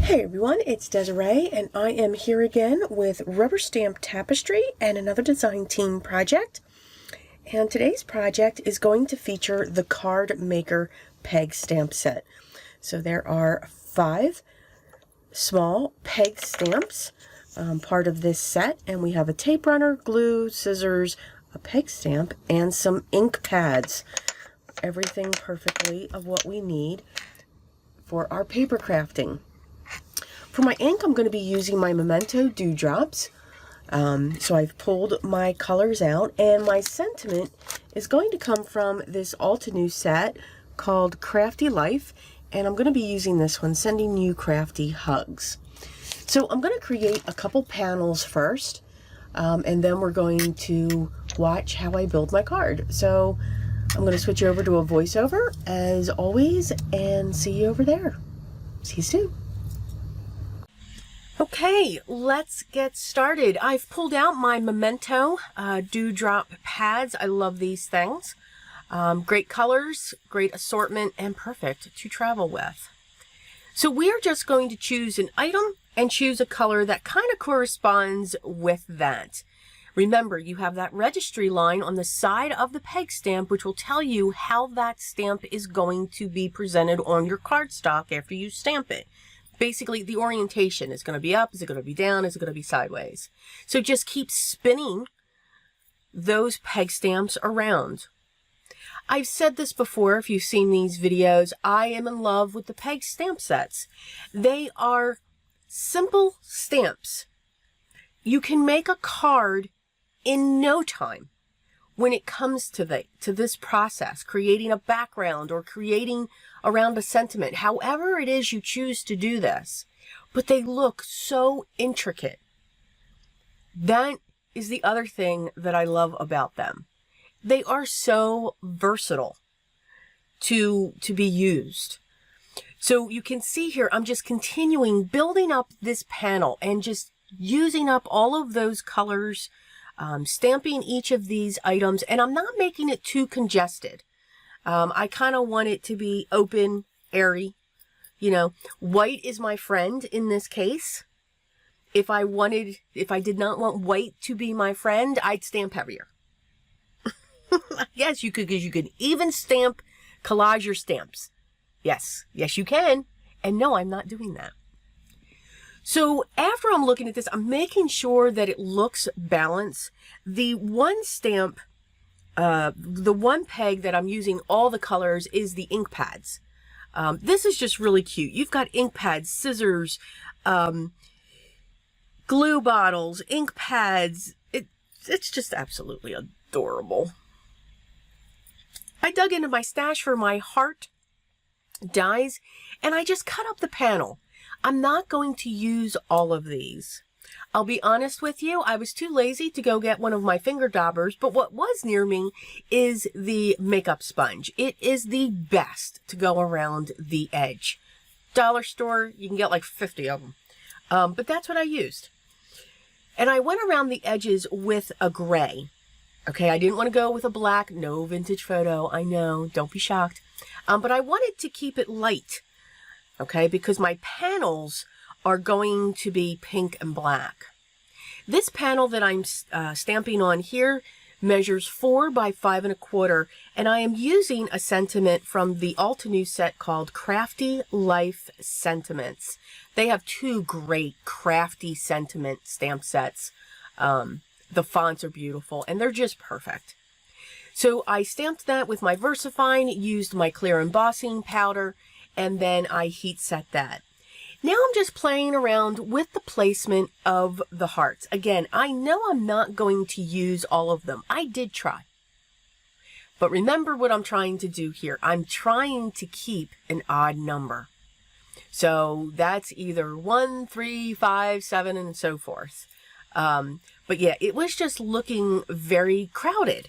Hey everyone, it's Desiree, and I am here again with Rubber Stamp Tapestry and another design team project. And today's project is going to feature the Card Maker peg stamp set. So there are 5 small peg stamps, part of this set, and we have a tape runner, glue, scissors, a peg stamp, and some ink pads. Everything perfectly of what we need for our paper crafting. For my ink, I'm going to be using my Memento Dewdrops. So I've pulled my colors out, and my sentiment is going to come from this Altenew set called Crafty Life, and I'm going to be using this one, Sending You Crafty Hugs. So I'm going to create a couple panels first, and then we're going to watch how I build my card. So I'm going to switch over to a voiceover as always, and see you over there. See you soon. Okay, let's get started. I've pulled out my Memento Dewdrop pads. I love these things. Great colors, great assortment, and perfect to travel with. So we are just going to choose an item and choose a color that kind of corresponds with that. Remember, you have that registry line on the side of the peg stamp, which will tell you how that stamp is going to be presented on your cardstock after you stamp it. Basically, the orientation is going to be up, is it going to be down, is it going to be sideways? So just keep spinning those peg stamps around. I've said this before, if you've seen these videos, I am in love with the peg stamp sets. They are simple stamps. You can make a card in no time when it comes to this process, creating a background or creating around a sentiment, however it is you choose to do this, but they look so intricate. That is the other thing that I love about them. They are so versatile to be used. So you can see here, I'm just continuing building up this panel and just using up all of those colors, stamping each of these items, and I'm not making it too congested. I kind of want it to be open, airy. You know, white is my friend in this case. If I did not want white to be my friend, I'd stamp heavier. Yes, you could, because you could even stamp, collage your stamps. Yes, yes you can. And no, I'm not doing that. So after I'm looking at this, I'm making sure that it looks balanced. The one stamp, the one peg that I'm using all the colors is the ink pads. This is just really cute. You've got ink pads, scissors, glue bottles, ink pads. It's just absolutely adorable. I dug into my stash for my heart dies, and I just cut up the panel. I'm not going to use all of these. I'll be honest with you, I was too lazy to go get one of my finger daubers, but what was near me is the makeup sponge. It is the best to go around the edge. Dollar store, you can get like 50 of them. But that's what I used. And I went around the edges with a gray. Okay, I didn't want to go with a black, no vintage photo, I know, don't be shocked. But I wanted to keep it light, okay, because my panels are going to be pink and black. This panel that I'm stamping on here measures 4 by 5 1/4, and I am using a sentiment from the Altenew set called Crafty Life Sentiments. They have 2 great crafty sentiment stamp sets. The fonts are beautiful, and they're just perfect. So I stamped that with my VersaFine, used my clear embossing powder, and then I heat set that. Now I'm just playing around with the placement of the hearts. Again, I know I'm not going to use all of them. I did try. But remember what I'm trying to do here. I'm trying to keep an odd number. So that's either 1, 3, 5, 7, and so forth. But yeah, it was just looking very crowded.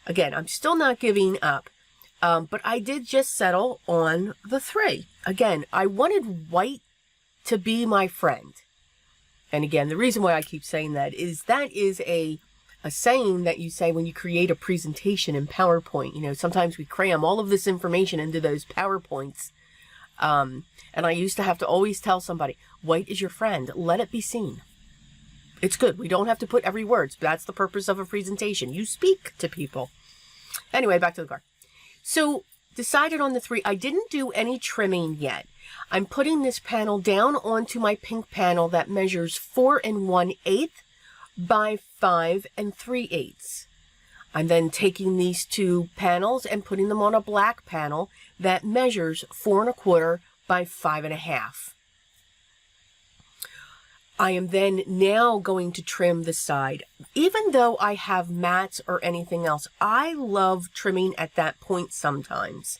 Again, I'm still not giving up. But I did just settle on the 3. Again, I wanted white to be my friend. And again, the reason why I keep saying that is a saying that you say when you create a presentation in PowerPoint. You know, sometimes we cram all of this information into those PowerPoints. And I used to have to always tell somebody, white is your friend. Let it be seen. It's good. We don't have to put every word. That's the purpose of a presentation. You speak to people. Anyway, back to the card. So decided on the 3. I didn't do any trimming yet. I'm putting this panel down onto my pink panel that measures 4 1/8 by 5 3/8. I'm then taking these 2 panels and putting them on a black panel that measures 4 1/4 by 5 1/2. I am then now going to trim the side. Even though I have mats or anything else, I love trimming at that point sometimes.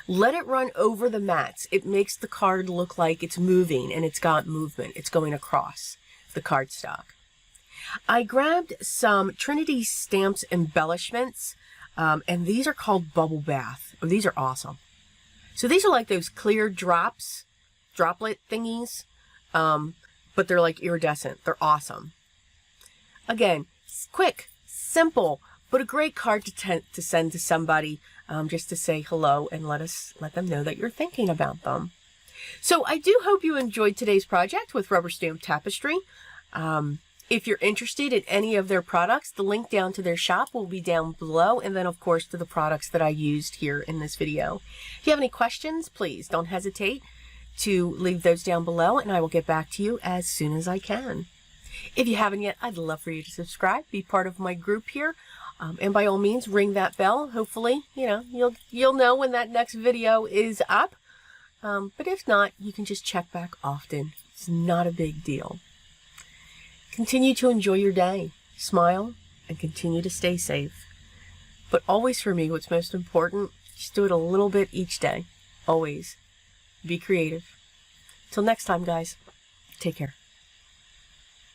Let it run over the mats. It makes the card look like it's moving and it's got movement. It's going across the cardstock. I grabbed some Trinity Stamps embellishments, and these are called Bubble Bath. Oh, these are awesome. So these are like those clear droplet thingies, but they're like iridescent. They're awesome. Again, quick, simple, but a great card to send to somebody, just to say hello and let them know that you're thinking about them. So I do hope you enjoyed today's project with Rubber Stamp Tapestry. If you're interested in any of their products, the link down to their shop will be down below, and then of course to the products that I used here in this video. If you have any questions, please don't hesitate to leave those down below, and I will get back to you as soon as I can. If you haven't yet, I'd love for you to subscribe, be part of my group here, and by all means, ring that bell. Hopefully, you'll know when that next video is up. But if not, you can just check back often. It's not a big deal. Continue to enjoy your day, smile, and continue to stay safe. But always for me, what's most important, just do it a little bit each day. Always. Be creative. Till next time, guys. Take care.